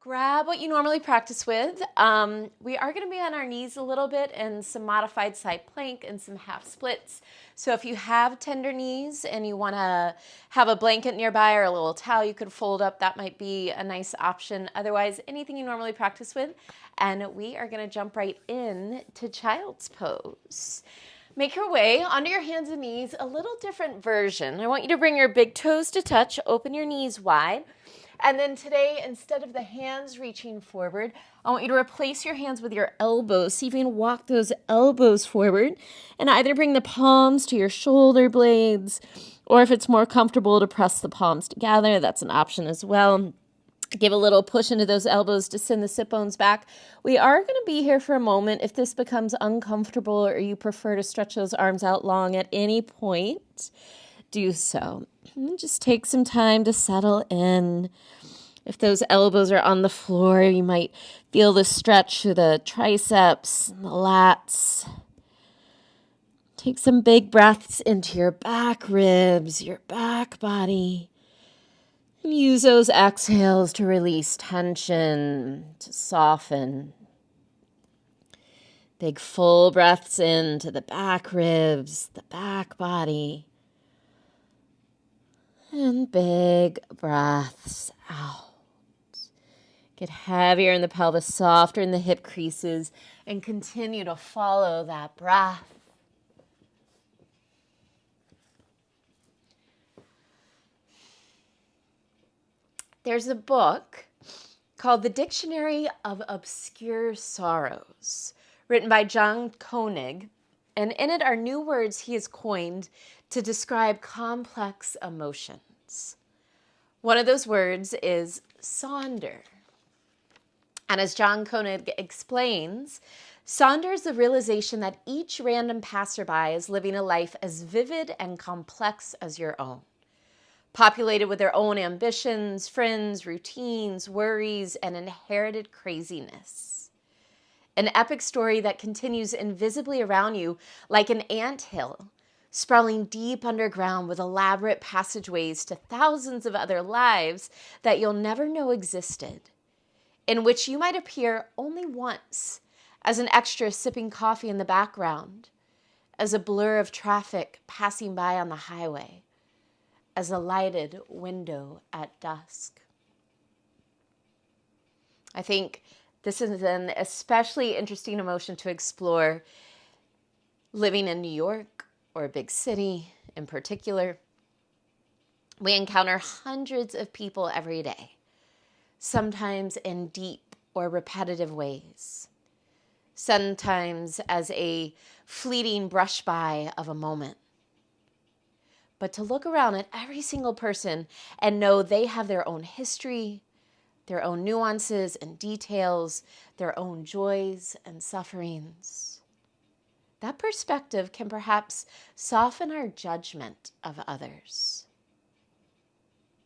grab what you normally practice with. We are going to be on our knees a little bit in some modified side plank and some half splits. So if you have tender knees and you want to have a blanket nearby or a little towel you could fold up, that might be a nice option. Otherwise, anything you normally practice with. And we are going to jump right in to child's pose. Make your way onto your hands and knees, a little different version. I want you to bring your big toes to touch, open your knees wide. And then today, instead of the hands reaching forward, I want you to replace your hands with your elbows. See if you can walk those elbows forward and either bring the palms to your shoulder blades, or if it's more comfortable to press the palms together, that's an option as well. Give a little push into those elbows to send the sit bones back. We are going to be here for a moment. If this becomes uncomfortable or you prefer to stretch those arms out long at any point, do so. And just take some time to settle in. If those elbows are on the floor, you might feel the stretch through the triceps and the lats. Take some big breaths into your back ribs, your back body. And use those exhales to release tension, to soften. Big full breaths into the back ribs, the back body. And big breaths out. Get heavier in the pelvis, softer in the hip creases, and continue to follow that breath. There's a book called The Dictionary of Obscure Sorrows, written by John Koenig, and in it are new words he has coined to describe complex emotions. One of those words is Sonder. And as John Koenig explains, Sonder is the realization that each random passerby is living a life as vivid and complex as your own, populated with their own ambitions, friends, routines, worries, and inherited craziness. An epic story that continues invisibly around you like an anthill, sprawling deep underground with elaborate passageways to thousands of other lives that you'll never know existed, in which you might appear only once as an extra sipping coffee in the background, as a blur of traffic passing by on the highway, as a lighted window at dusk. I think this is an especially interesting emotion to explore living in New York or a big city in particular. We encounter hundreds of people every day, sometimes in deep or repetitive ways, sometimes as a fleeting brush by of a moment. But to look around at every single person and know they have their own history, their own nuances and details, their own joys and sufferings, that perspective can perhaps soften our judgment of others.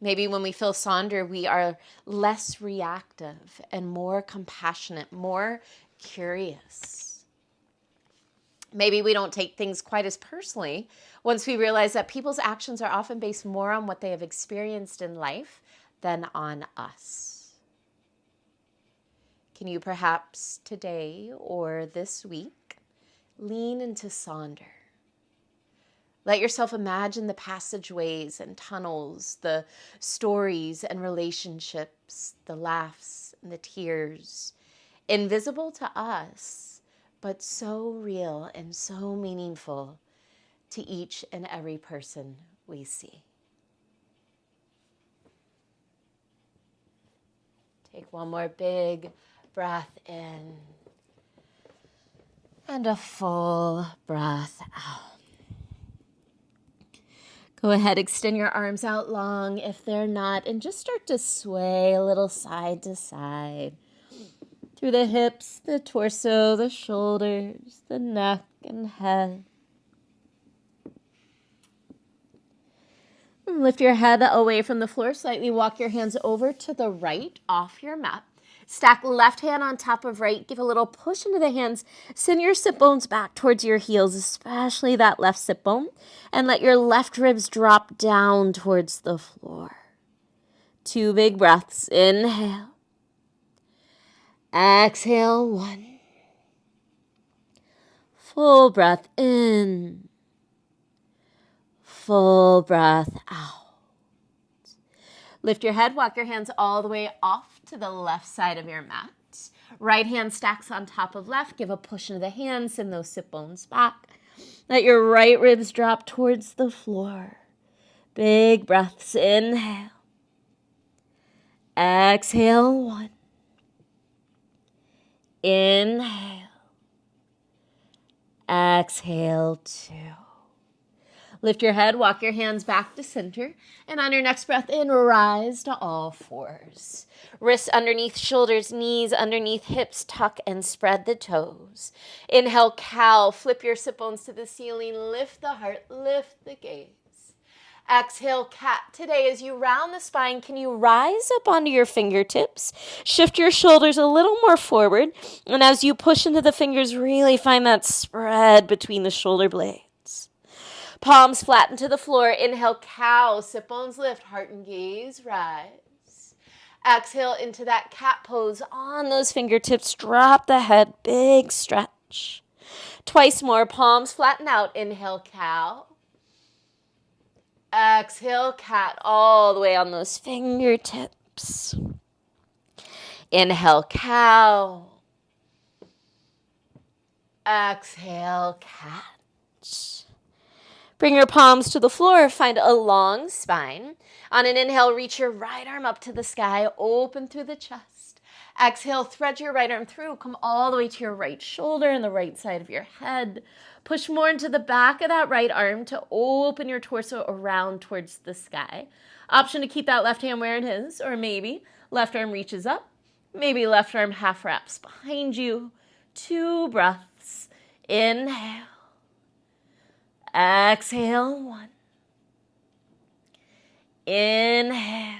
Maybe when we feel Sonder, we are less reactive and more compassionate, more curious. Maybe we don't take things quite as personally once we realize that people's actions are often based more on what they have experienced in life than on us. Can you perhaps today or this week lean into Sonder? Let yourself imagine the passageways and tunnels, the stories and relationships, the laughs and the tears, invisible to us, but so real and so meaningful to each and every person we see. Take one more big breath in and a full breath out. Go ahead, extend your arms out long if they're not, and just start to sway a little side to side through the hips, the torso, the shoulders, the neck and head. And lift your head away from the floor slightly. Walk your hands over to the right off your mat. Stack left hand on top of right. Give a little push into the hands. Send your sit bones back towards your heels, especially that left sit bone. And let your left ribs drop down towards the floor. 2 big breaths. Inhale. Exhale, 1. Full breath in. Full breath out. Lift your head, walk your hands all the way off to the left side of your mat. Right hand stacks on top of left. Give a push into the hands, send those sit bones back. Let your right ribs drop towards the floor. Big breaths. Inhale. Exhale, 1. Inhale. Exhale, 2. Lift your head, walk your hands back to center, and on your next breath in, rise to all fours. Wrists underneath shoulders, knees underneath hips, tuck and spread the toes. Inhale, cow, flip your sit bones to the ceiling, lift the heart, lift the gaze. Exhale, cat. Today, as you round the spine, can you rise up onto your fingertips? Shift your shoulders a little more forward, and as you push into the fingers, really find that spread between the shoulder blades. Palms flatten to the floor. Inhale, cow. Sit bones lift. Heart and gaze rise. Exhale into that cat pose. On those fingertips, drop the head. Big stretch. Twice more. Palms flatten out. Inhale, cow. Exhale, cat. All the way on those fingertips. Inhale, cow. Exhale, cat. Bring your palms to the floor. Find a long spine. On an inhale, reach your right arm up to the sky. Open through the chest. Exhale, thread your right arm through. Come all the way to your right shoulder and the right side of your head. Push more into the back of that right arm to open your torso around towards the sky. Option to keep that left hand where it is, or maybe left arm reaches up. Maybe left arm half wraps behind you. 2 breaths. Inhale. Exhale, 1. Inhale.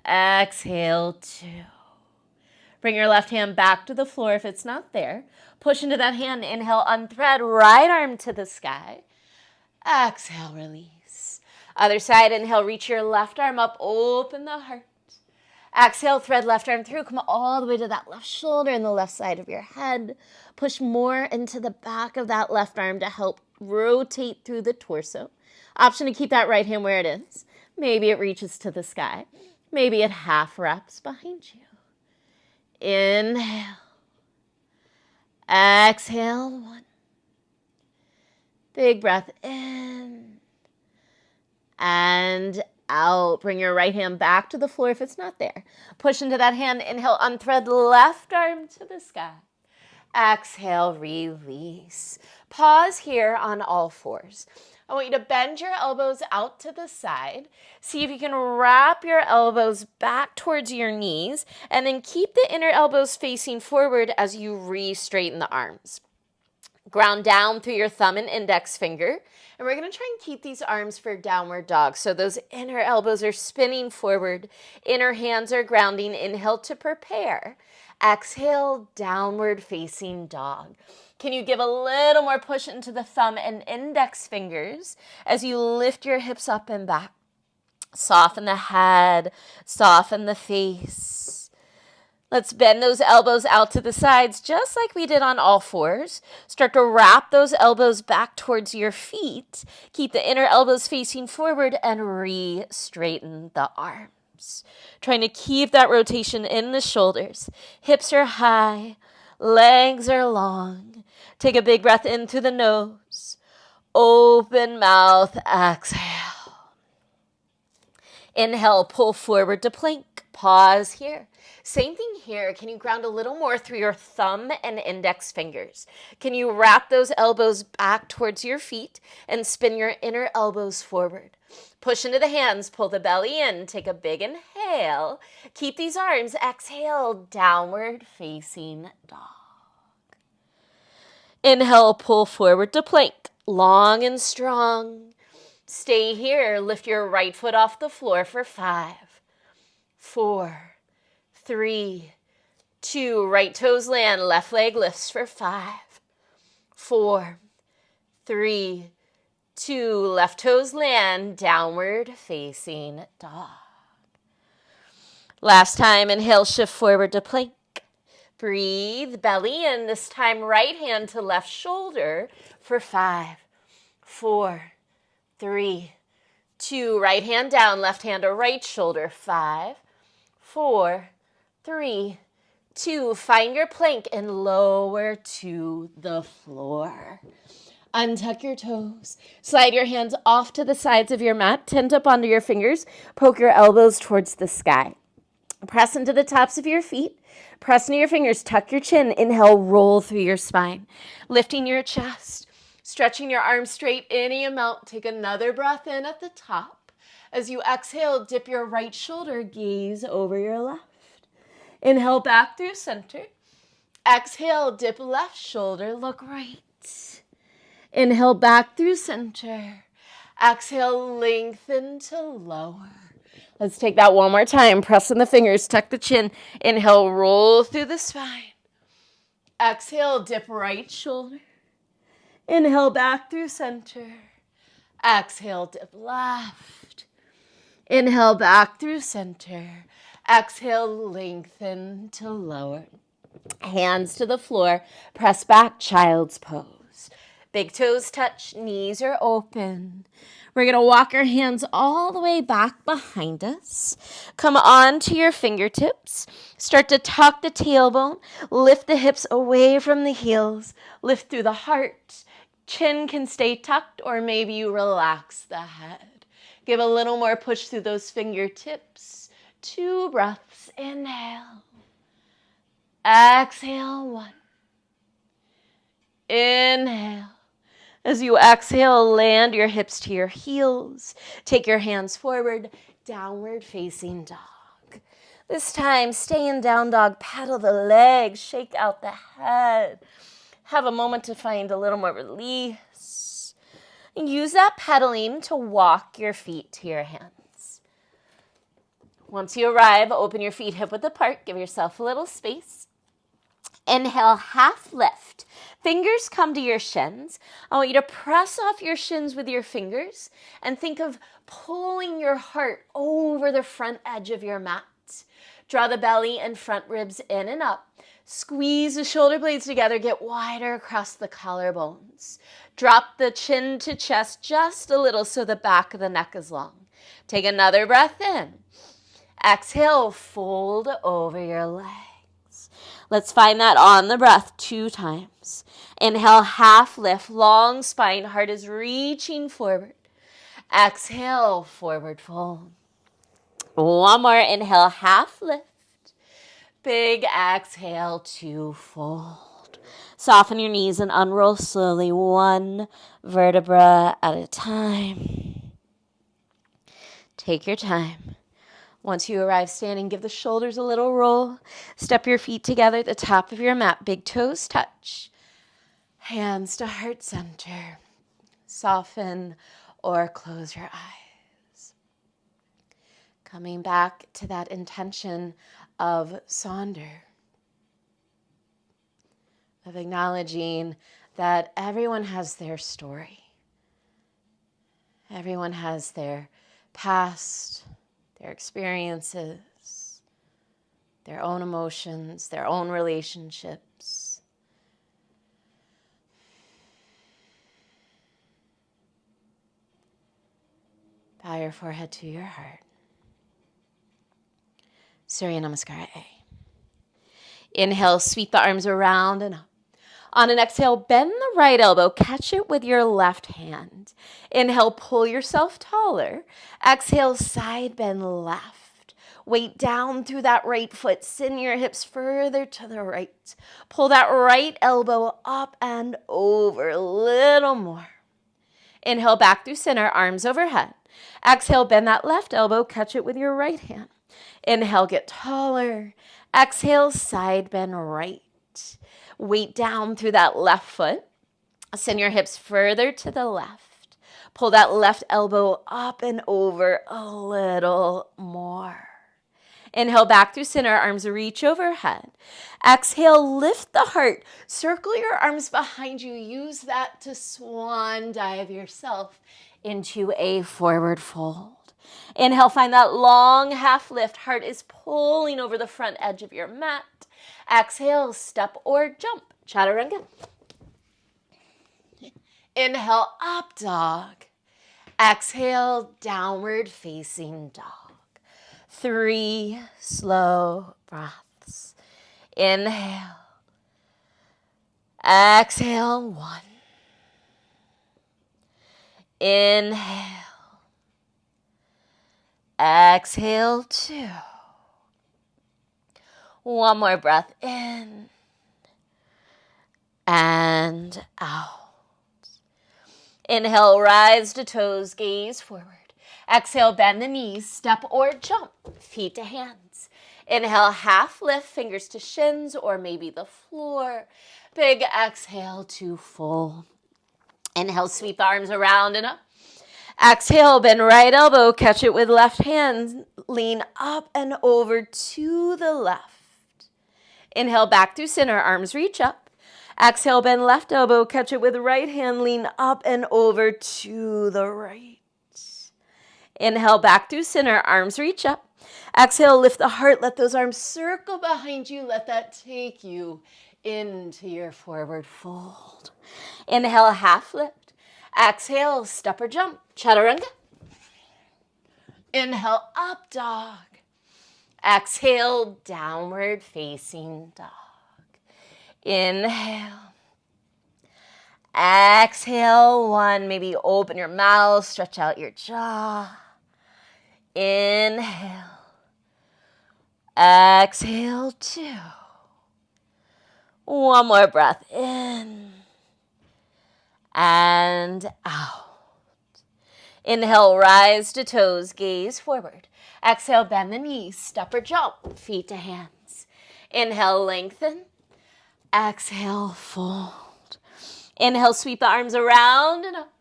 Exhale, 2. Bring your left hand back to the floor if it's not there. Push into that hand. Inhale, unthread, right arm to the sky. Exhale, release. Other side, inhale, reach your left arm up, open the heart. Exhale, thread left arm through. Come all the way to that left shoulder and the left side of your head. Push more into the back of that left arm to help rotate through the torso. Option to keep that right hand where it is. Maybe it reaches to the sky. Maybe it half wraps behind you. Inhale. Exhale, 1. Big breath in and out. Bring your right hand back to the floor if it's not there. Push into that hand. Inhale, unthread left arm to the sky. Exhale, release. Pause here on all fours. I want you to bend your elbows out to the side. See if you can wrap your elbows back towards your knees, and then keep the inner elbows facing forward as you re-straighten the arms. Ground down through your thumb and index finger. And we're going to try and keep these arms for downward dog. So those inner elbows are spinning forward. Inner hands are grounding. Inhale to prepare. Exhale, downward facing dog. Can you give a little more push into the thumb and index fingers as you lift your hips up and back? Soften the head, soften the face. Let's bend those elbows out to the sides just like we did on all fours. Start to wrap those elbows back towards your feet. Keep the inner elbows facing forward and re-straighten the arms. Trying to keep that rotation in the shoulders. Hips are high, legs are long. Take a big breath in through the nose. Open mouth, exhale. Inhale, pull forward to plank. Pause here. Same thing here. Can you ground a little more through your thumb and index fingers? Can you wrap those elbows back towards your feet and spin your inner elbows forward? Push into the hands, pull the belly in, take a big inhale. Keep these arms, exhale, downward facing dog. Inhale, pull forward to plank, long and strong. Stay here, lift your right foot off the floor for 5, 4, 3, 2, right toes land, left leg lifts for 5, 4, 3, 2, left toes land, downward facing dog. Last time, inhale, shift forward to plank. Breathe, belly in. This time, right hand to left shoulder for 5, 4, 3, 2. Right hand down, left hand to right shoulder. 5, 4, 3, 2. Find your plank and lower to the floor. Untuck your toes. Slide your hands off to the sides of your mat. Tent up onto your fingers. Poke your elbows towards the sky. Press into the tops of your feet. Press into your fingers. Tuck your chin. Inhale, roll through your spine. Lifting your chest. Stretching your arms straight any amount. Take another breath in at the top. As you exhale, dip your right shoulder. Gaze over your left. Inhale, back through center. Exhale, dip left shoulder. Look right. Inhale, back through center. Exhale, lengthen to lower. Let's take that one more time. Press in the fingers, tuck the chin. Inhale, roll through the spine. Exhale, dip right shoulder. Inhale, back through center. Exhale, dip left. Inhale, back through center. Exhale, lengthen to lower. Hands to the floor. Press back, child's pose. Big toes touch, knees are open. We're going to walk our hands all the way back behind us. Come on to your fingertips. Start to tuck the tailbone. Lift the hips away from the heels. Lift through the heart. Chin can stay tucked, or maybe you relax the head. Give a little more push through those fingertips. 2 breaths. Inhale. Exhale. 1. Inhale. As you exhale, land your hips to your heels. Take your hands forward, downward facing dog. This time, stay in down dog, pedal the legs, shake out the head. Have a moment to find a little more release. And use that pedaling to walk your feet to your hands. Once you arrive, open your feet hip width apart. Give yourself a little space. Inhale, half lift. Fingers come to your shins. I want you to press off your shins with your fingers and think of pulling your heart over the front edge of your mat. Draw the belly and front ribs in and up. Squeeze the shoulder blades together. Get wider across the collarbones. Drop the chin to chest just a little so the back of the neck is long. Take another breath in. Exhale, fold over your legs. Let's find that on the breath 2 times. Inhale, half lift, long spine, heart is reaching forward. Exhale, forward fold. One more, inhale, half lift. Big exhale to fold. Soften your knees and unroll slowly, 1 vertebra at a time. Take your time. Once you arrive standing, give the shoulders a little roll. Step your feet together at the top of your mat. Big toes touch. Hands to heart center. Soften or close your eyes. Coming back to that intention of Sonder. Of acknowledging that everyone has their story. Everyone has their past, their experiences, their own emotions, their own relationships. Bow your forehead to your heart. Surya Namaskara A. Inhale, sweep the arms around and up. On an exhale, bend the right elbow, catch it with your left hand. Inhale, pull yourself taller. Exhale, side bend left. Weight down through that right foot. Send your hips further to the right. Pull that right elbow up and over a little more. Inhale, back through center, arms overhead. Exhale, bend that left elbow, catch it with your right hand. Inhale, get taller. Exhale, side bend right. Weight down through that left foot. Send your hips further to the left. Pull that left elbow up and over a little more. Inhale, back through center, arms reach overhead. Exhale, lift the heart. Circle your arms behind you. Use that to swan dive yourself into a forward fold. Inhale, find that long half lift. Heart is pulling over the front edge of your mat. Exhale, step or jump. Chaturanga. Inhale, up dog. Exhale, downward facing dog. 3 slow breaths. Inhale. Exhale, 1. Inhale. Exhale, 2. One more breath in and out. Inhale, rise to toes, gaze forward. Exhale, bend the knees, step or jump, feet to hands. Inhale, half lift, fingers to shins or maybe the floor. Big exhale to fold. Inhale, sweep the arms around and up. Exhale, bend right elbow, catch it with left hand, lean up and over to the left. Inhale, back through center, arms reach up. Exhale, bend left elbow, catch it with right hand, lean up and over to the right. Inhale, back through center, arms reach up. Exhale, lift the heart, let those arms circle behind you. Let that take you into your forward fold. Inhale, half lift. Exhale, step or jump, chaturanga. Inhale, up dog. Exhale, downward facing dog. Inhale. Exhale, 1. Maybe open your mouth, stretch out your jaw. Inhale. Exhale, 2. One more breath in and out. Inhale, rise to toes, gaze forward. Exhale, bend the knees, step or jump, feet to hands. Inhale, lengthen. Exhale, fold. Inhale, sweep the arms around and up.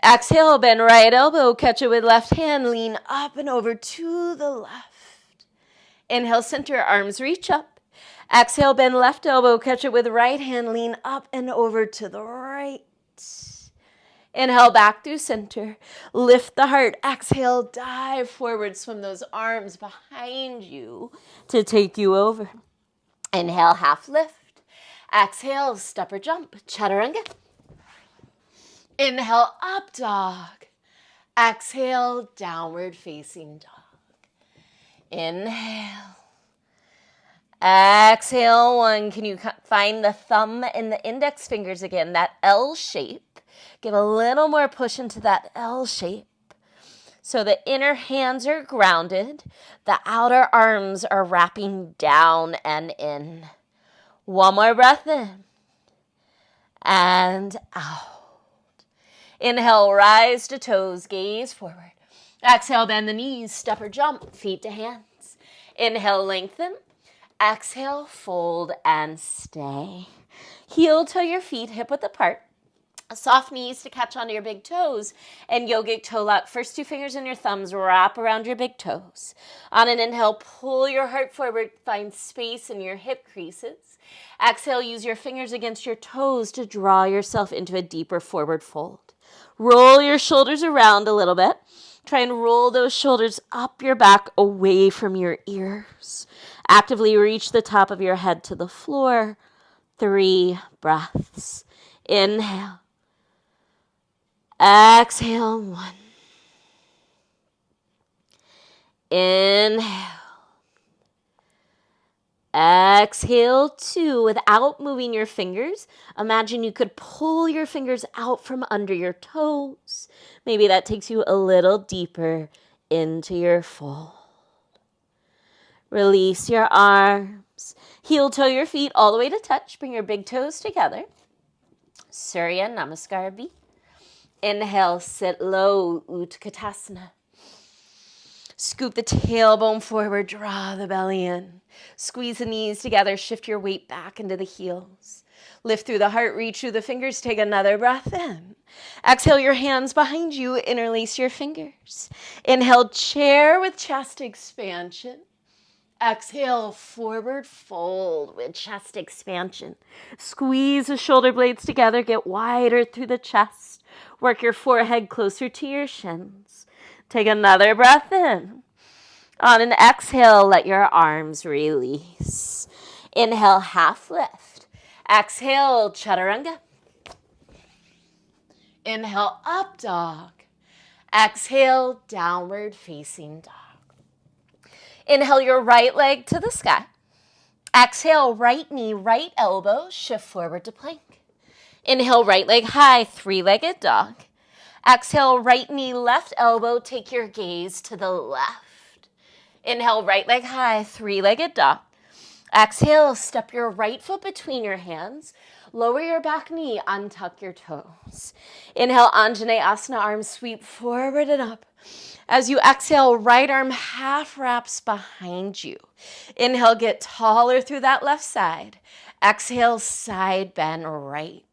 Exhale, bend right elbow, catch it with left hand, lean up and over to the left. Inhale, center, arms reach up. Exhale, bend left elbow, catch it with right hand, lean up and over to the right. Inhale, back through center. Lift the heart. Exhale, dive forward. Swim those arms behind you to take you over. Inhale, half lift. Exhale, step or jump, chaturanga. Inhale, up dog. Exhale, downward facing dog. Inhale. Exhale, 1. Can you find the thumb and the index fingers again? That L shape. Give a little more push into that L shape. So the inner hands are grounded. The outer arms are wrapping down and in. One more breath in and out. Inhale, rise to toes, gaze forward. Exhale, bend the knees, step or jump, feet to hands. Inhale, lengthen. Exhale, fold and stay. Heel to your feet, hip width apart. Soft knees to catch onto your big toes. And yogic toe lock. First 2 fingers and your thumbs wrap around your big toes. On an inhale, pull your heart forward. Find space in your hip creases. Exhale, use your fingers against your toes to draw yourself into a deeper forward fold. Roll your shoulders around a little bit. Try and roll those shoulders up your back away from your ears. Actively reach the top of your head to the floor. 3 breaths. Inhale. Exhale, 1. Inhale. Exhale, 2. Without moving your fingers, imagine you could pull your fingers out from under your toes. Maybe that takes you a little deeper into your fold. Release your arms. Heel toe your feet all the way to touch. Bring your big toes together. Surya Namaskar B. Inhale, sit low, Utkatasana. Scoop the tailbone forward, draw the belly in. Squeeze the knees together, shift your weight back into the heels. Lift through the heart, reach through the fingers, take another breath in. Exhale your hands behind you, interlace your fingers. Inhale, chair with chest expansion. Exhale, forward fold with chest expansion. Squeeze the shoulder blades together, get wider through the chest. Work your forehead closer to your shins. Take another breath in. On an exhale, let your arms release. Inhale, half lift. Exhale, chaturanga. Inhale, up dog. Exhale, downward facing dog. Inhale your right leg to the sky. Exhale, right knee, right elbow, shift forward to plank. Inhale, right leg high, three-legged dog. Exhale, right knee, left elbow, take your gaze to the left. Inhale, right leg high, three-legged dog. Exhale, step your right foot between your hands. Lower your back knee, untuck your toes. Inhale, Anjaneyasana, arms sweep forward and up. As you exhale, right arm half wraps behind you. Inhale, get taller through that left side. Exhale, side bend right.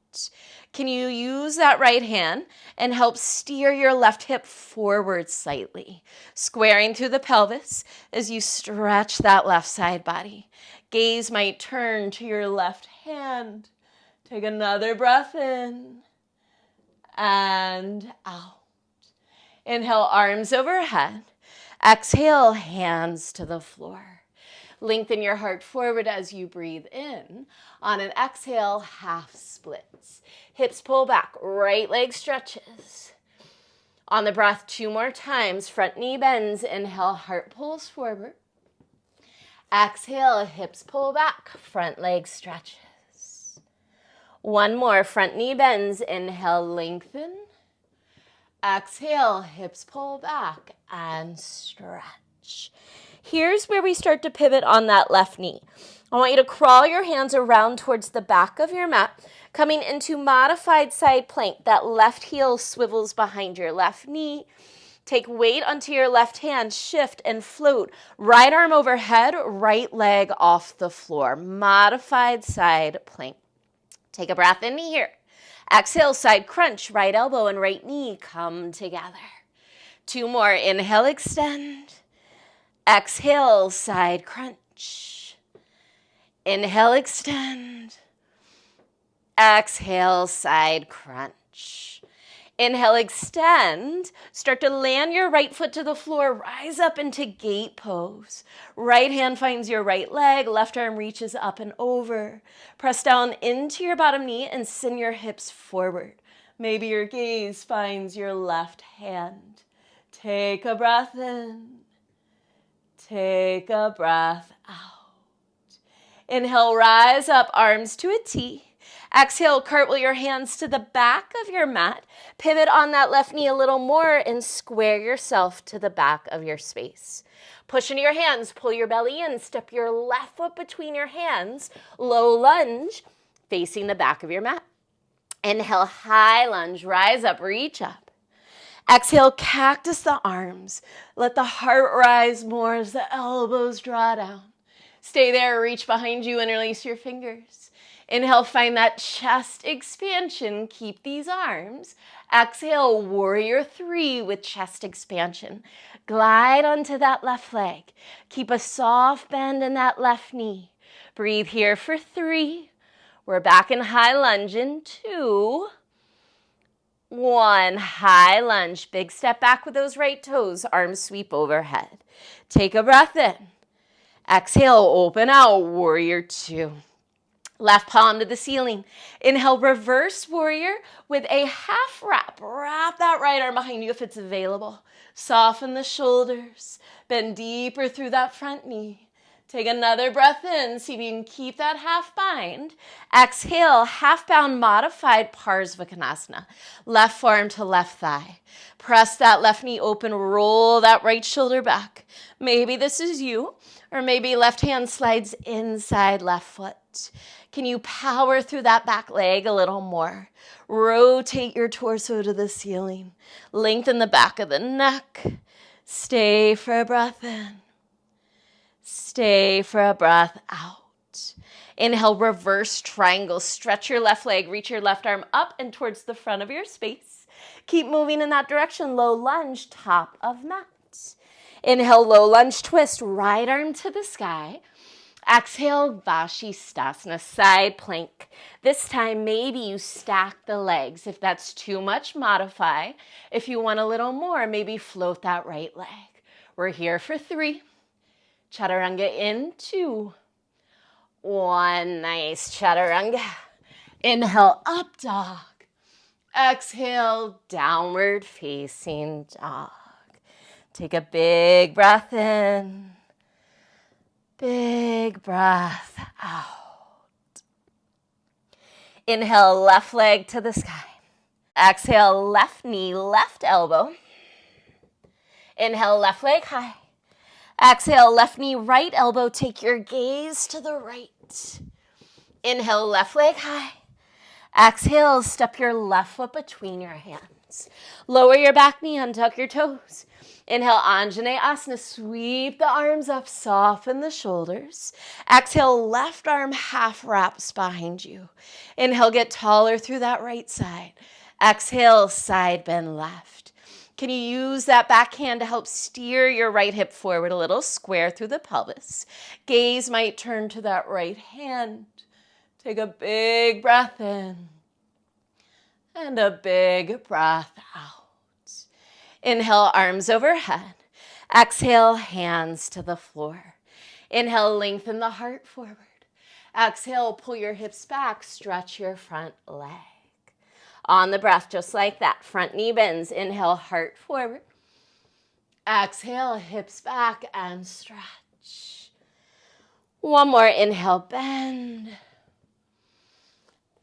Can you use that right hand and help steer your left hip forward slightly, squaring through the pelvis as you stretch that left side body. Gaze might turn to your left hand. Take another breath in and out. Inhale, arms overhead. Exhale, hands to the floor. Lengthen your heart forward as you breathe in. On an exhale, half splits. Hips pull back, right leg stretches. On the breath, 2 more times. Front knee bends. Inhale, heart pulls forward. Exhale, hips pull back, front leg stretches. 1 more, front knee bends. Inhale, lengthen. Exhale, hips pull back and stretch. Here's where we start to pivot on that left knee. I want you to crawl your hands around towards the back of your mat, coming into modified side plank. That left heel swivels behind your left knee. Take weight onto your left hand, shift and float. Right arm overhead, right leg off the floor. Modified side plank. Take a breath in here. Exhale, side crunch, right elbow and right knee come together. 2 more, inhale, extend. Exhale, side crunch. Inhale, extend. Exhale, side crunch. Inhale, extend. Start to land your right foot to the floor. Rise up into gate pose. Right hand finds your right leg. Left arm reaches up and over. Press down into your bottom knee and send your hips forward. Maybe your gaze finds your left hand. Take a breath in. Take a breath out. Inhale, rise up, arms to a T. Exhale, cartwheel your hands to the back of your mat. Pivot on that left knee a little more and square yourself to the back of your space. Push into your hands, pull your belly in, step your left foot between your hands. Low lunge, facing the back of your mat. Inhale, high lunge, rise up, reach up. Exhale, cactus the arms. Let the heart rise more as the elbows draw down. Stay there, reach behind you, interlace your fingers. Inhale, find that chest expansion. Keep these arms. Exhale, warrior 3 with chest expansion. Glide onto that left leg. Keep a soft bend in that left knee. Breathe here for 3. We're back in high lunge in 2. 1, high lunge. Big step back with those right toes. Arms sweep overhead. Take a breath in. Exhale, open out, warrior 2. Left palm to the ceiling. Inhale, reverse warrior with a half wrap. Wrap that right arm behind you if it's available. Soften the shoulders. Bend deeper through that front knee. Take another breath in. See if you can keep that half bind. Exhale, half bound modified Parsvakonasana. Left forearm to left thigh. Press that left knee open. Roll that right shoulder back. Maybe this is you, or maybe left hand slides inside left foot. Can you power through that back leg a little more? Rotate your torso to the ceiling. Lengthen the back of the neck. Stay for a breath in. Stay for a breath out. Inhale, reverse triangle. Stretch your left leg. Reach your left arm up and towards the front of your space. Keep moving in that direction. Low lunge, top of mat. Inhale, low lunge twist. Right arm to the sky. Exhale, Vashisthasana, side plank. This time, maybe you stack the legs. If that's too much, modify. If you want a little more, maybe float that right leg. We're here for 3. Chaturanga in 2. 1, nice chaturanga. Inhale, up dog. Exhale, downward facing dog. Take a big breath in. Big breath out. Inhale, left leg to the sky. Exhale, left knee, left elbow. Inhale, left leg high. Exhale, left knee, right elbow. Take your gaze to the right. Inhale, left leg high. Exhale, step your left foot between your hands. Lower your back knee, untuck your toes. Inhale, Anjaneyasana, sweep the arms up, soften the shoulders. Exhale, left arm half wraps behind you. Inhale, get taller through that right side. Exhale, side bend left. Can you use that back hand to help steer your right hip forward a little, square through the pelvis? Gaze might turn to that right hand. Take a big breath in and a big breath out. Inhale, arms overhead. Exhale, hands to the floor. Inhale, lengthen the heart forward. Exhale, pull your hips back, stretch your front leg. On the breath, just like that, front knee bends. Inhale, heart forward. Exhale, hips back and stretch. One more, inhale, bend.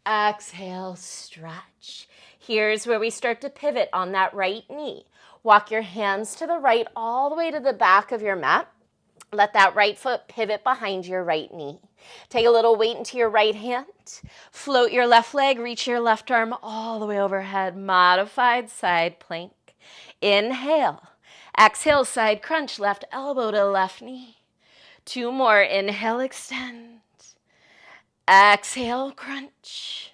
Exhale, stretch. Here's where we start to pivot on that right knee. Walk your hands to the right all the way to the back of your mat. Let that right foot pivot behind your right knee. Take a little weight into your right hand. Float your left leg, reach your left arm all the way overhead. Modified side plank. Inhale. Exhale, side crunch, left elbow to left knee. 2 more. Inhale, extend. Exhale, crunch.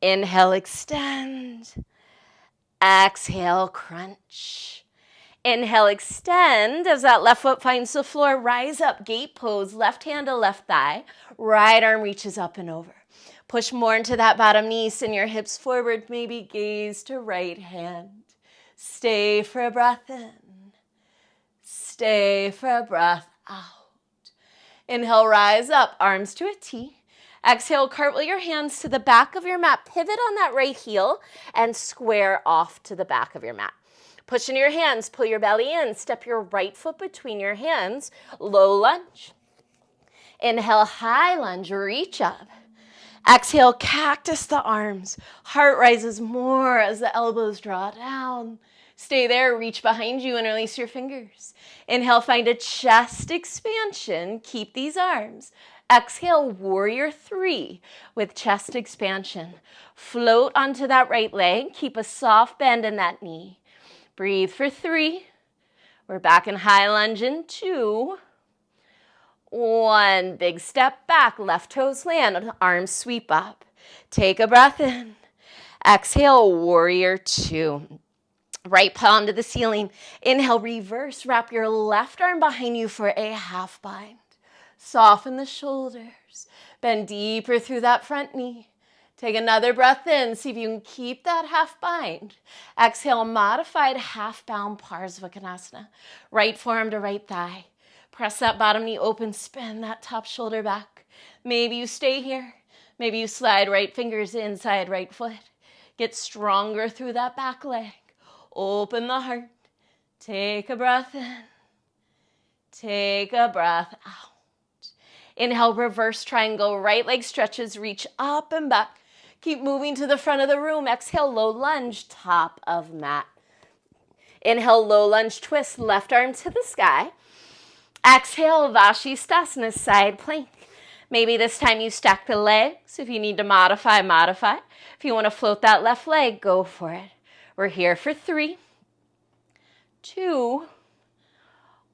Inhale, extend. Exhale, crunch. Inhale, extend as that left foot finds the floor. Rise up, gate pose, left hand to left thigh. Right arm reaches up and over. Push more into that bottom knee, send your hips forward, maybe gaze to right hand. Stay for a breath in. Stay for a breath out. Inhale, rise up, arms to a T. Exhale, cartwheel your hands to the back of your mat. Pivot on that right heel and square off to the back of your mat. Push in your hands, pull your belly in. Step your right foot between your hands. Low lunge. Inhale, high lunge, reach up. Exhale, cactus the arms. Heart rises more as the elbows draw down. Stay there, reach behind you and release your fingers. Inhale, find a chest expansion. Keep these arms. Exhale, warrior 3 with chest expansion. Float onto that right leg. Keep a soft bend in that knee. Breathe for 3. We're back in high lunge in 2. 1. Big step back. Left toes land. Arms sweep up. Take a breath in. Exhale, warrior 2. Right palm to the ceiling. Inhale, reverse. Wrap your left arm behind you for a half bind. Soften the shoulders. Bend deeper through that front knee. Take another breath in. See if you can keep that half bind. Exhale, modified half bound Parsvakonasana. Right forearm to right thigh. Press that bottom knee open. Spin that top shoulder back. Maybe you stay here. Maybe you slide right fingers inside right foot. Get stronger through that back leg. Open the heart. Take a breath in. Take a breath out. Inhale, reverse triangle. Right leg stretches, reach up and back. Keep moving to the front of the room. Exhale, low lunge, top of mat. Inhale, low lunge twist, left arm to the sky. Exhale, Vashisthasana, side plank. Maybe this time you stack the legs. If you need to modify, modify. If you want to float that left leg, go for it. We're here for 3, 2,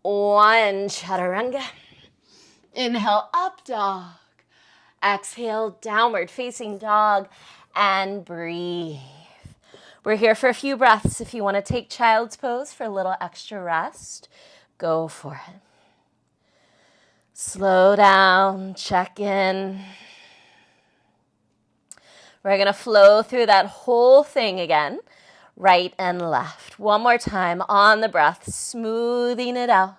1, chaturanga. Inhale, up dog. Exhale, downward facing dog, and breathe. We're here for a few breaths. If you want to take child's pose for a little extra rest, go for it. Slow down, check in. We're going to flow through that whole thing again, right and left. One more time on the breath, smoothing it out.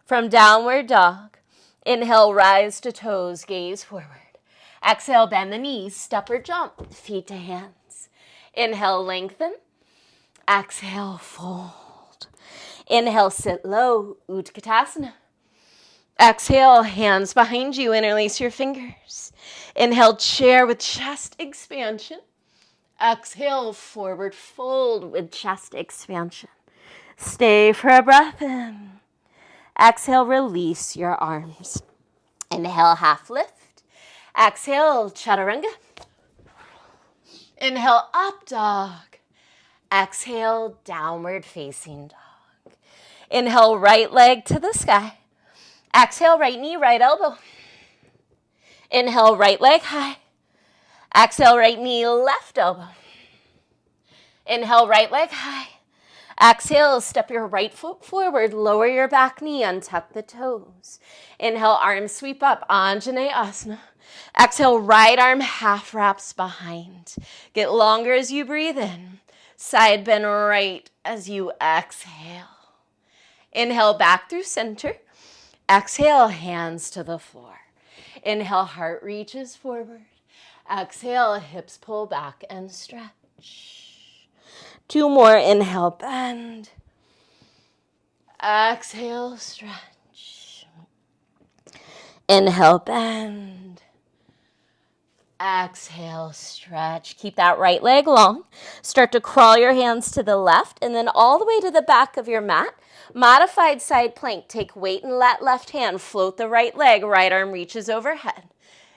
From downward dog, inhale, rise to toes, gaze forward. Exhale, bend the knees, step or jump, feet to hands. Inhale, lengthen. Exhale, fold. Inhale, sit low, Utkatasana. Exhale, hands behind you, interlace your fingers. Inhale, chair with chest expansion. Exhale, forward fold with chest expansion. Stay for a breath in. Exhale, release your arms. Inhale, half lift. Exhale, chaturanga. Inhale, up dog. Exhale, downward facing dog. Inhale, right leg to the sky. Exhale, right knee, right elbow. Inhale, right leg high. Exhale, right knee, left elbow. Inhale, right leg high. Exhale, step your right foot forward, lower your back knee, untuck the toes. Inhale, arms sweep up, Anjaneyasana. Exhale, right arm half wraps behind. Get longer as you breathe in. Side bend right as you exhale. Inhale, back through center. Exhale, hands to the floor. Inhale, heart reaches forward. Exhale, hips pull back and stretch. 2 more. Inhale, bend. Exhale, stretch. Inhale, bend. Exhale, stretch. Keep that right leg long. Start to crawl your hands to the left and then all the way to the back of your mat. Modified side plank. Take weight and let left hand. Float the right leg. Right arm reaches overhead.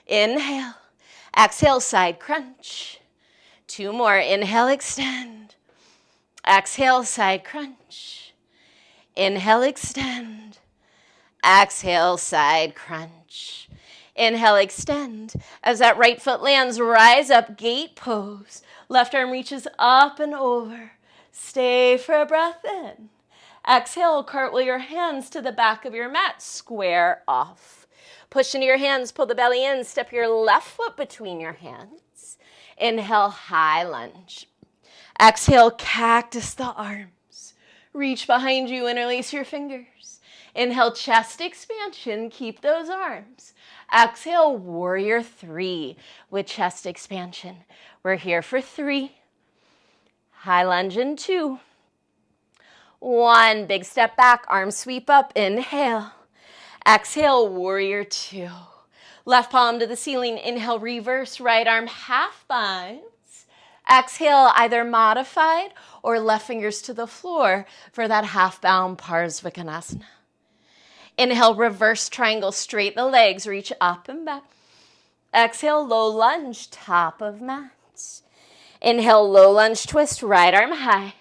Inhale. Exhale, side crunch. 2 more. Inhale, extend. Exhale, side crunch. Inhale, extend. Exhale, side crunch. Inhale, extend. As that right foot lands, rise up, gate pose. Left arm reaches up and over. Stay for a breath in. Exhale, cartwheel your hands to the back of your mat. Square off. Push into your hands, pull the belly in. Step your left foot between your hands. Inhale, high lunge. Exhale, cactus the arms. Reach behind you, interlace your fingers. Inhale, chest expansion. Keep those arms. Exhale, warrior 3 with chest expansion. We're here for 3. High lunge in 2. 1, big step back, arms sweep up. Inhale. Exhale, warrior 2. Left palm to the ceiling. Inhale, reverse, right arm half binds. Exhale, either modified or left fingers to the floor for that half bound Parsvakonasana. Inhale, reverse triangle, straighten the legs, reach up and back. Exhale, low lunge, top of mat. Inhale, low lunge twist, right arm high.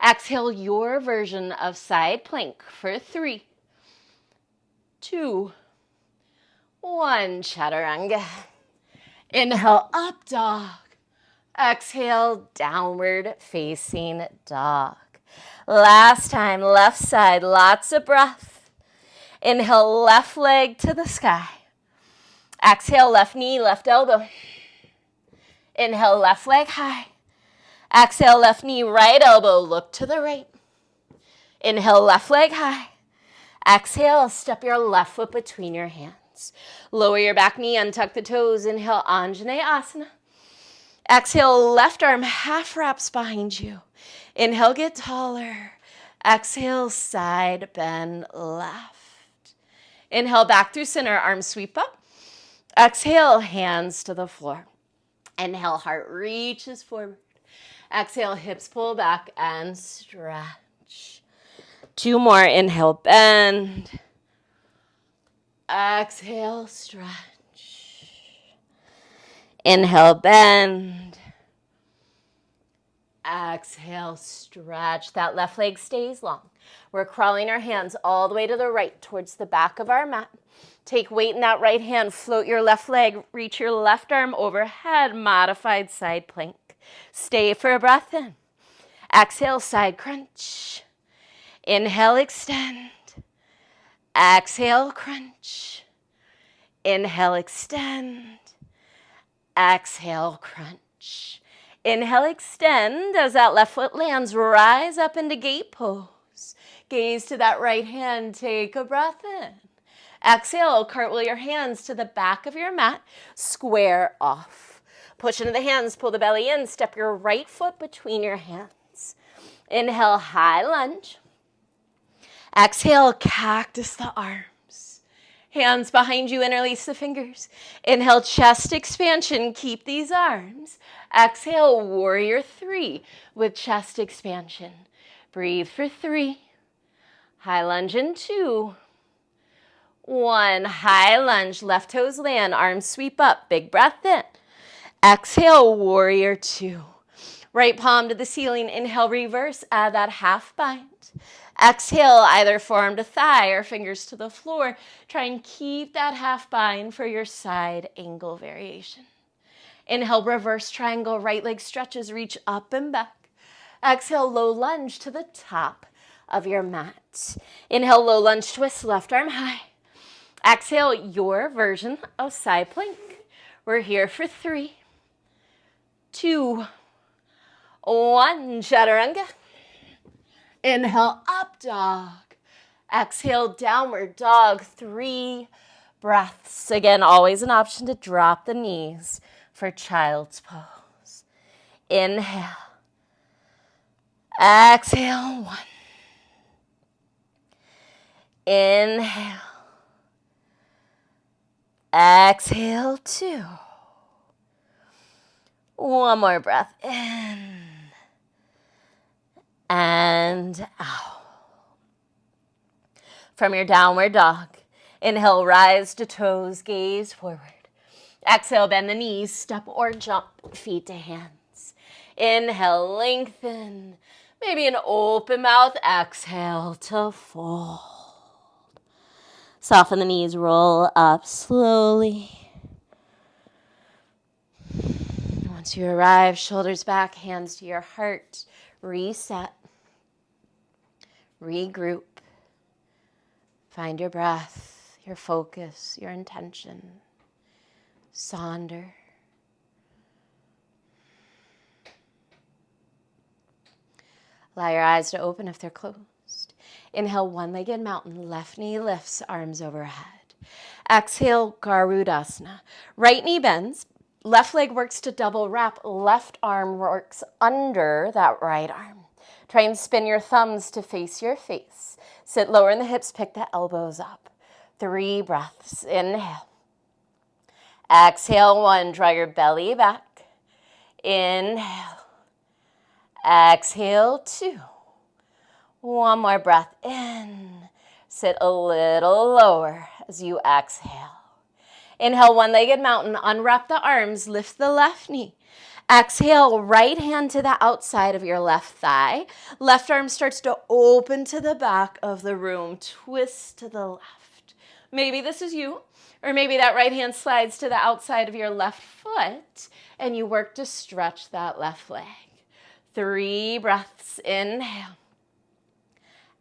Exhale, your version of side plank for 3, 2, 1, chaturanga. Inhale, up dog. Exhale, downward facing dog. Last time, left side, lots of breath. Inhale, left leg to the sky. Exhale, left knee, left elbow. Inhale, left leg high. Exhale, left knee, right elbow, look to the right. Inhale, left leg high. Exhale, step your left foot between your hands. Lower your back knee, untuck the toes. Inhale, Anjaneyasana. Exhale, left arm half wraps behind you. Inhale, get taller. Exhale, side bend left. Inhale, back through center, arms sweep up. Exhale, hands to the floor. Inhale, heart reaches forward. Exhale, hips pull back and stretch. 2 more. Inhale, bend. Exhale, stretch. Inhale, bend. Exhale, stretch. That left leg stays long. We're crawling our hands all the way to the right towards the back of our mat. Take weight in that right hand. Float your left leg. Reach your left arm overhead. Modified side plank. Stay for a breath in. Exhale, side crunch. Inhale, extend. Exhale, crunch. Inhale, extend. Exhale, crunch. Inhale, extend. As that left foot lands, rise up into gate pose. Gaze to that right hand. Take a breath in. Exhale, cartwheel your hands to the back of your mat. Square off. Push into the hands, pull the belly in. Step your right foot between your hands. Inhale, high lunge. Exhale, cactus the arms. Hands behind you, interlace the fingers. Inhale, chest expansion. Keep these arms. Exhale, warrior three with chest expansion. Breathe for 3. High lunge in 2. 1. High lunge. Left toes land. Arms sweep up. Big breath in. Exhale, warrior 2. Right palm to the ceiling. Inhale, reverse. Add that half bind. Exhale, either forearm to thigh or fingers to the floor. Try and keep that half bind for your side angle variation. Inhale, reverse triangle. Right leg stretches. Reach up and back. Exhale, low lunge to the top of your mat. Inhale, low lunge twist. Left arm high. Exhale, your version of side plank. We're here for 3, 2, 1. Chaturanga. Inhale, up dog. Exhale, downward dog. 3 breaths. Again, always an option to drop the knees for child's pose. Inhale. Exhale, 1. Inhale. Exhale, 2. One more breath in and out. From your downward dog, inhale, rise to toes, gaze forward. Exhale, bend the knees, step or jump, feet to hands. Inhale, lengthen. Maybe an open mouth. Exhale to fold. Soften the knees, roll up slowly. Once you arrive, shoulders back, hands to your heart. Reset. Regroup. Find your breath, your focus, your intention. Sonder. Allow your eyes to open if they're closed. Inhale, one-legged mountain. Left knee lifts, arms overhead. Exhale, Garudasana. Right knee bends. Left leg works to double wrap. Left arm works under that right arm. Try and spin your thumbs to face your face. Sit lower in the hips, pick the elbows up. 3 breaths. Inhale. Exhale, 1. Draw your belly back. Inhale. Exhale, 2. One more breath in. Sit a little lower as you exhale. Inhale, one-legged mountain. Unwrap the arms. Lift the left knee. Exhale, right hand to the outside of your left thigh. Left arm starts to open to the back of the room. Twist to the left. Maybe this is you, or maybe that right hand slides to the outside of your left foot, and you work to stretch that left leg. 3 breaths. Inhale.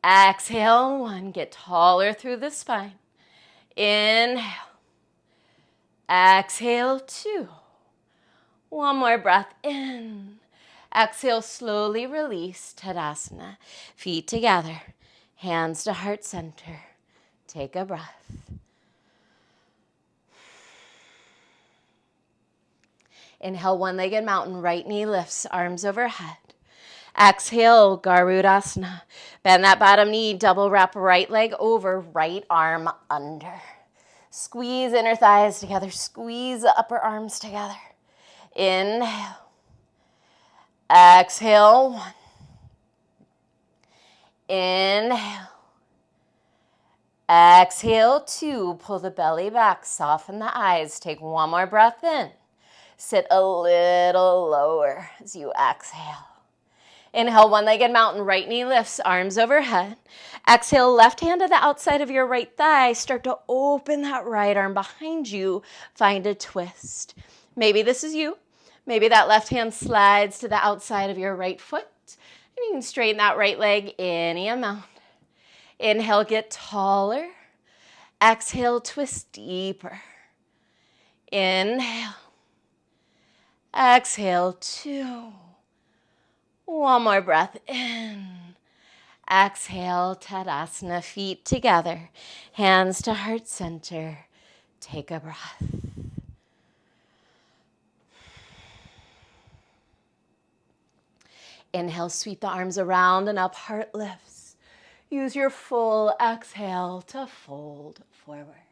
Exhale, 1. Get taller through the spine. Inhale. Exhale, 2. One more breath in. Exhale, slowly release, Tadasana. Feet together, hands to heart center. Take a breath. Inhale, one-legged mountain. Right knee lifts, arms overhead. Exhale, Garudasana. Bend that bottom knee, double wrap right leg over, right arm under. Squeeze inner thighs together, squeeze the upper arms together. Inhale. Exhale, 1. Inhale. Exhale, 2. Pull the belly back, soften the eyes. Take one more breath in. Sit a little lower as you exhale. Inhale, one-legged mountain. Right knee lifts, arms overhead. Exhale, left hand to the outside of your right thigh. Start to open that right arm behind you. Find a twist. Maybe this is you. Maybe that left hand slides to the outside of your right foot. And you can straighten that right leg any amount. Inhale, get taller. Exhale, twist deeper. Inhale. Exhale, 2. One more breath in. Exhale, Tadasana, feet together, hands to heart center. Take a breath. Inhale, sweep the arms around and up, heart lifts. Use your full exhale to fold forward.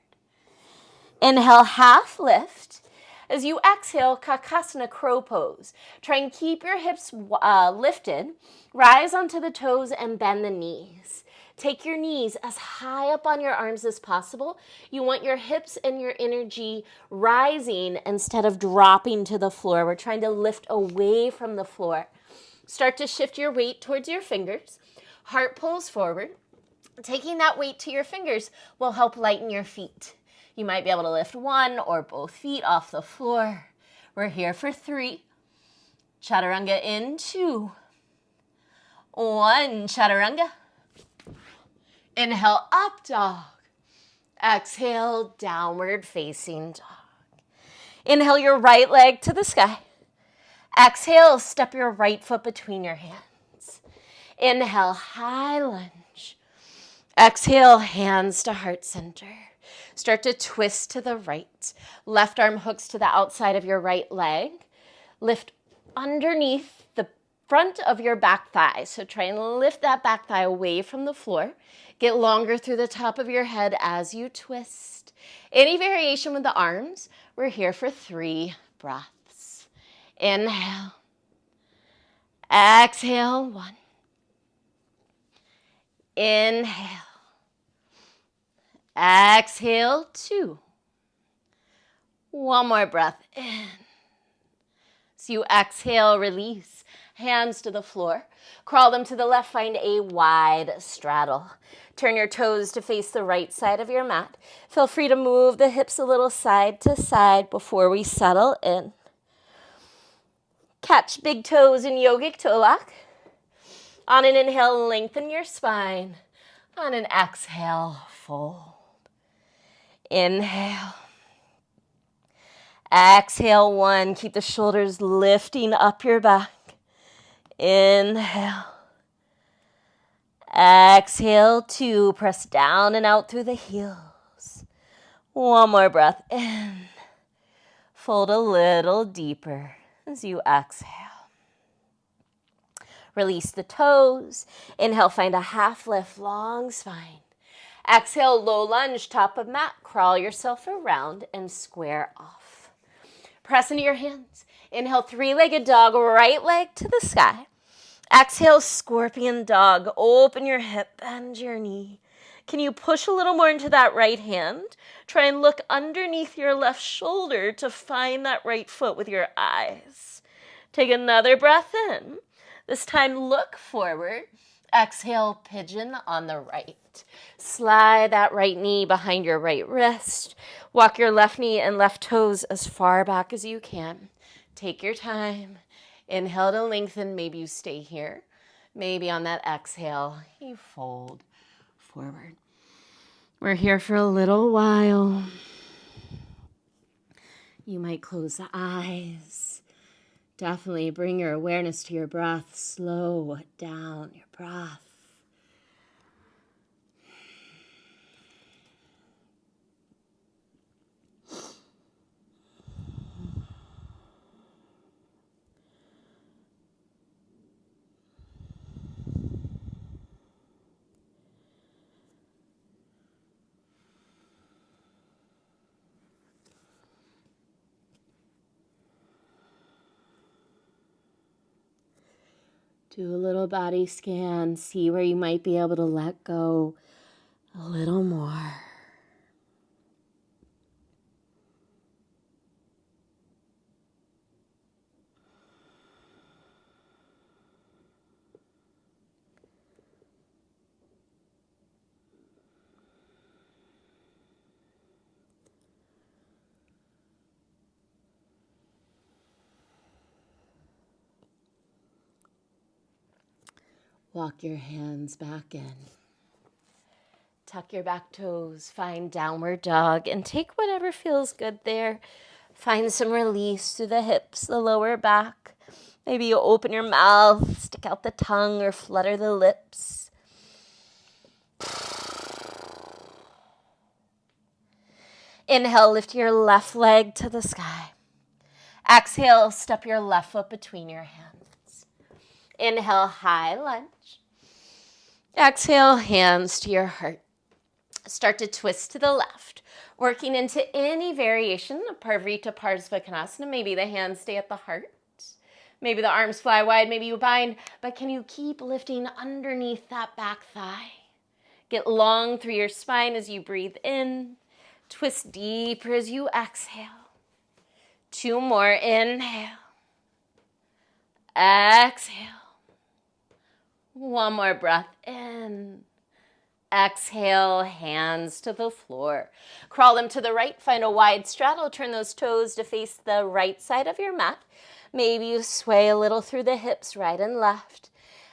Inhale, half lift. As you exhale, Kakasana, crow pose. Try and keep your hips lifted. Rise onto the toes and bend the knees. Take your knees as high up on your arms as possible. You want your hips and your energy rising instead of dropping to the floor. We're trying to lift away from the floor. Start to shift your weight towards your fingers. Heart pulls forward. Taking that weight to your fingers will help lighten your feet. You might be able to lift one or both feet off the floor. We're here for 3. Chaturanga in 2. 1, chaturanga. Inhale, up dog. Exhale, downward facing dog. Inhale your right leg to the sky. Exhale, step your right foot between your hands. Inhale, high lunge. Exhale, hands to heart center. Start to twist to the right. Left arm hooks to the outside of your right leg. Lift underneath the front of your back thigh. So try and lift that back thigh away from the floor. Get longer through the top of your head as you twist. Any variation with the arms, we're here for 3 breaths. Inhale. Exhale, 1. Inhale. Exhale, 2. One more breath in. So you exhale, release. Hands to the floor. Crawl them to the left, find a wide straddle. Turn your toes to face the right side of your mat. Feel free to move the hips a little side to side before we settle in. Catch big toes in yogic toe lock. On an inhale, lengthen your spine. On an exhale, fold. Inhale. Exhale, 1. Keep the shoulders lifting up your back. Inhale. Exhale, 2. Press down and out through the heels. One more breath in. Fold a little deeper as you exhale. Release the toes. Inhale, find a half lift, long spine. Exhale, low lunge, top of mat. Crawl yourself around and square off. Press into your hands. Inhale, 3-legged dog, right leg to the sky. Exhale, scorpion dog. Open your hip, bend your knee. Can you push a little more into that right hand? Try and look underneath your left shoulder to find that right foot with your eyes. Take another breath in. This time, look forward. Exhale, pigeon on the right. Slide that right knee behind your right wrist. Walk your left knee and left toes as far back as you can. Take your time. Inhale to lengthen. Maybe you stay here. Maybe on that exhale, you fold forward. We're here for a little while. You might close the eyes. Definitely bring your awareness to your breath. Slow down your breath. Do a little body scan. See where you might be able to let go a little more. Walk your hands back in. Tuck your back toes, find downward dog, and take whatever feels good there. Find some release through the hips, the lower back. Maybe you open your mouth, stick out the tongue, or flutter the lips. Inhale, lift your left leg to the sky. Exhale, step your left foot between your hands. Inhale, high lunge. Exhale, hands to your heart. Start to twist to the left, working into any variation of Parvrita Parsvakonasana. Maybe the hands stay at the heart. Maybe the arms fly wide, maybe you bind, but can you keep lifting underneath that back thigh? Get long through your spine as you breathe in. Twist deeper as you exhale. 2 more, inhale. Exhale. 1 more breath in. Exhale, hands to the floor. Crawl them to the right, find a wide straddle. Turn those toes to face the right side of your mat. Maybe you sway a little through the hips, right and left.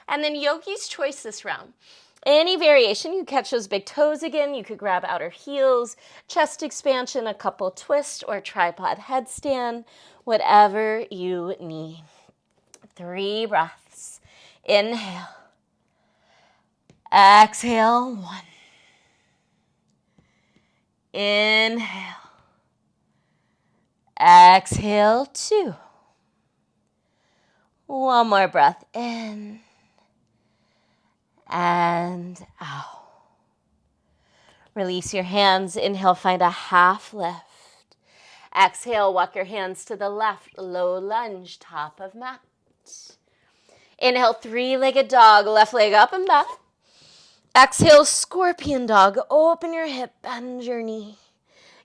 And then yogi's choice this round. Any variation, you catch those big toes again. You could grab outer heels, chest expansion, a couple twists, or tripod headstand, whatever you need. 3 breaths. Inhale. Exhale, 1. Inhale. Exhale, 2. 1 more breath in and out. Release your hands. Inhale, find a half lift. Exhale, walk your hands to the left, low lunge, top of mat. Inhale, 3-legged dog, left leg up and back. Exhale, scorpion dog. Open your hip, bend your knee.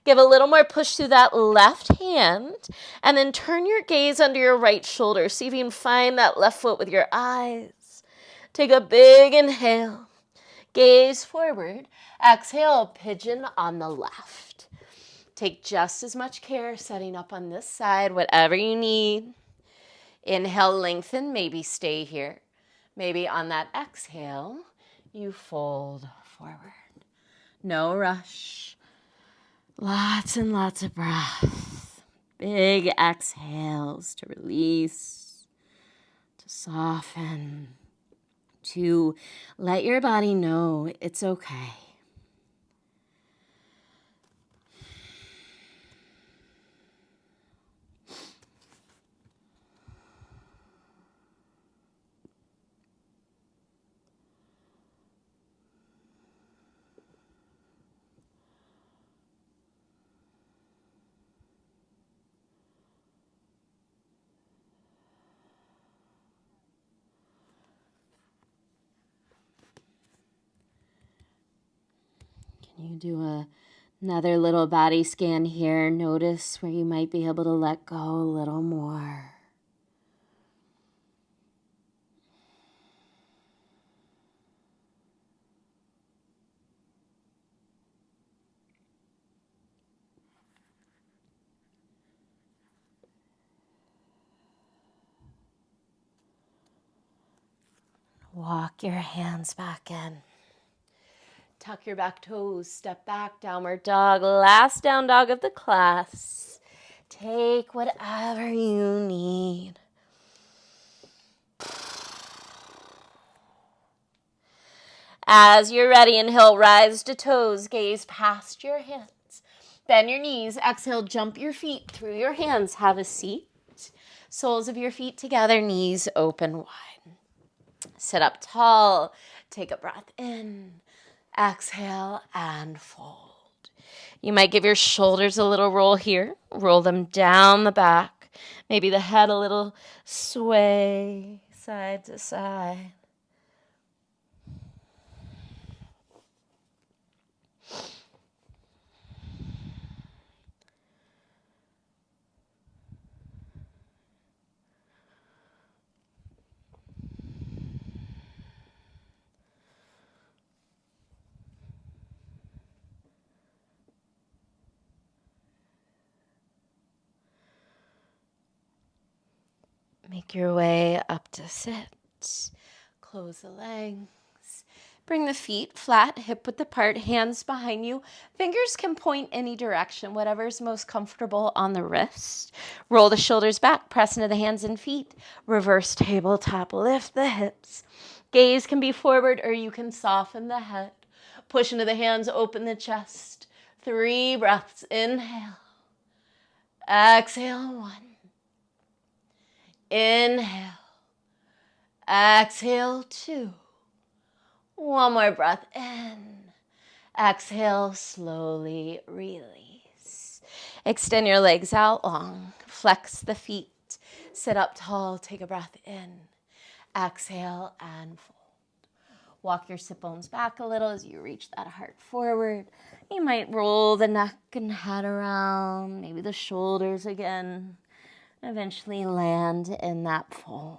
Give a little more push through that left hand, and then turn your gaze under your right shoulder. See if you can find that left foot with your eyes. Take a big inhale. Gaze forward. Exhale, pigeon on the left. Take just as much care setting up on this side, whatever you need. Inhale, lengthen, maybe stay here. Maybe on that exhale, you fold forward. No rush. Lots and lots of breath. Big exhales to release, to soften, to let your body know it's okay. You do another little body scan here. Notice where you might be able to let go a little more. Walk your hands back in. Tuck your back toes, step back, downward dog, last down dog of the class. Take whatever you need. As you're ready, inhale, rise to toes, gaze past your hands. Bend your knees, exhale, jump your feet through your hands, have a seat. Soles of your feet together, knees open wide. Sit up tall, take a breath in. Exhale and fold. You might give your shoulders a little roll here. Roll them down the back. Maybe the head a little sway side to side. Make your way up to sit. Close the legs. Bring the feet flat, hip width apart, hands behind you. Fingers can point any direction, whatever's most comfortable on the wrist. Roll the shoulders back, press into the hands and feet. Reverse tabletop, lift the hips. Gaze can be forward or you can soften the head. Push into the hands, open the chest. 3 breaths. Inhale. Exhale. 1. Inhale. Exhale. 2. One more breath in. Exhale, slowly release. Extend your legs out long. Flex the feet. Sit up tall. Take a breath in. Exhale and fold. Walk your sit bones back a little as you reach that heart forward. You might roll the neck and head around, maybe the shoulders again. Eventually land in that fold.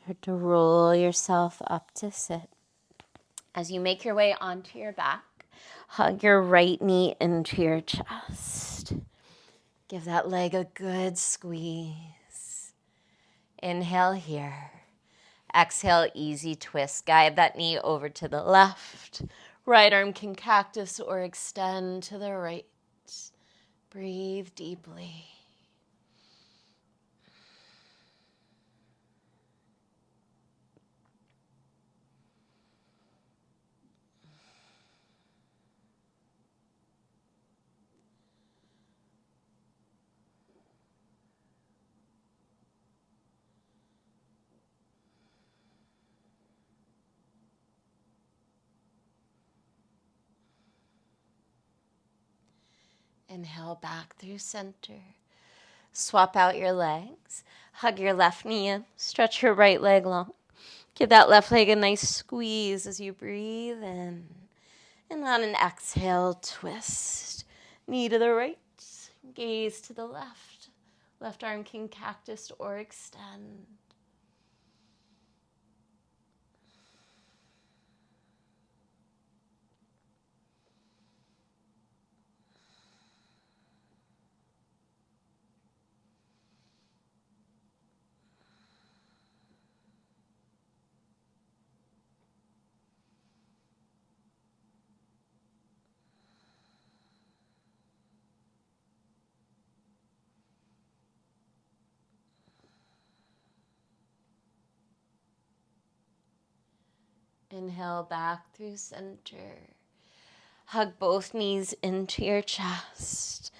Start to roll yourself up to sit. As you make your way onto your back, hug your right knee into your chest. Give that leg a good squeeze. Inhale here. Exhale, easy twist. Guide that knee over to the left. Right arm can cactus or extend to the right. Breathe deeply. Inhale back through center. Swap out your legs. Hug your left knee in. Stretch your right leg long. Give that left leg a nice squeeze as you breathe in. And on an exhale, twist. Knee to the right. Gaze to the left. Left arm can cactus or extend. Inhale back through center. Hug both knees into your chest.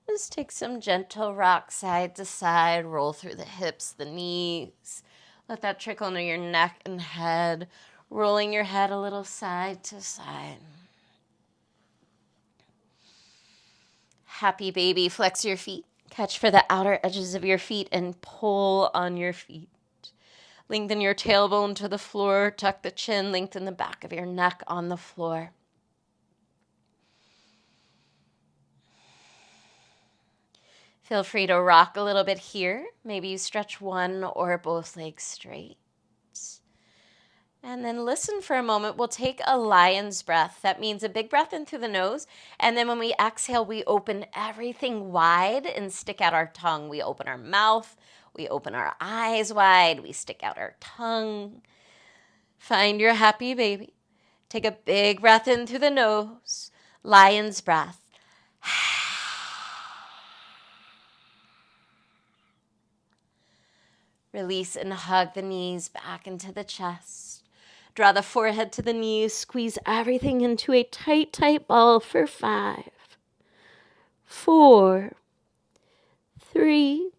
Just take some gentle rock side to side. Roll through the hips, the knees. Let that trickle into your neck and head. Rolling your head a little side to side. Happy baby, flex your feet. Catch for the outer edges of your feet and pull on your feet. Lengthen your tailbone to the floor. Tuck the chin. Lengthen the back of your neck on the floor. Feel free to rock a little bit here. Maybe you stretch one or both legs straight. And then listen for a moment. We'll take a lion's breath. That means a big breath in through the nose. And then when we exhale, we open everything wide and stick out our tongue. We open our mouth. We open our eyes wide. We stick out our tongue. Find your happy baby. Take a big breath in through the nose. Lion's breath. Release and hug the knees back into the chest. Draw the forehead to the knees. Squeeze everything into a tight, tight ball for 5, 4, 3,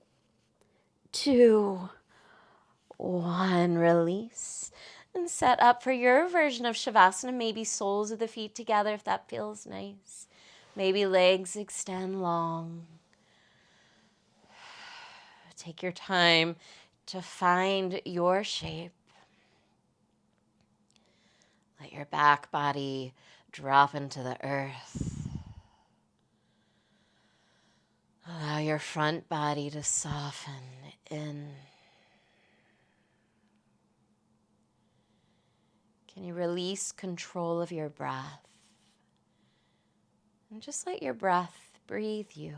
2, 1. Release. And set up for your version of Shavasana. Maybe soles of the feet together if that feels nice. Maybe legs extend long. Take your time to find your shape. Let your back body drop into the earth. Allow your front body to soften in. Can you release control of your breath? And just let your breath breathe you.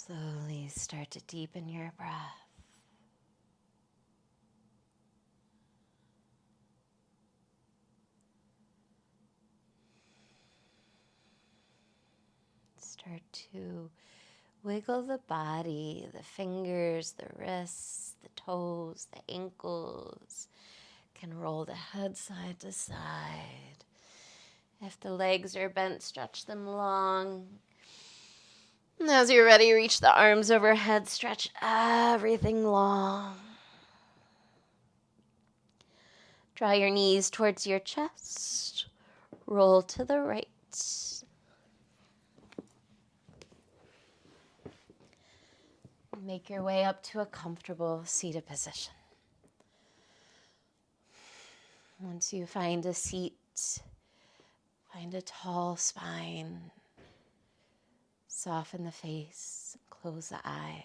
Slowly start to deepen your breath. Start to wiggle the body, the fingers, the wrists, the toes, the ankles. Can roll the head side to side. If the legs are bent, stretch them long. And as you're ready, reach the arms overhead, stretch everything long. Draw your knees towards your chest. Roll to the right. Make your way up to a comfortable seated position. Once you find a seat, find a tall spine. Soften the face, close the eyes.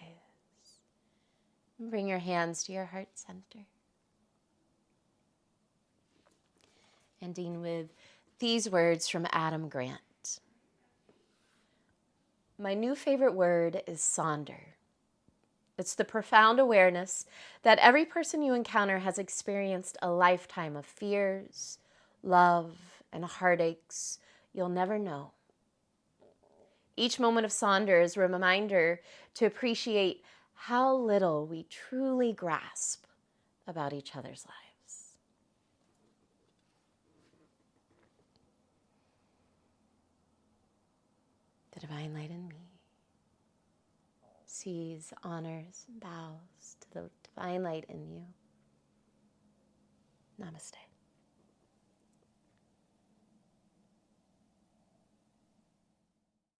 Bring your hands to your heart center. Ending with these words from Adam Grant. My new favorite word is Sonder. It's the profound awareness that every person you encounter has experienced a lifetime of fears, love, and heartaches you'll never know. Each moment of Sonder is a reminder to appreciate how little we truly grasp about each other's lives. The divine light in me sees, honors, and bows to the divine light in you. Namaste.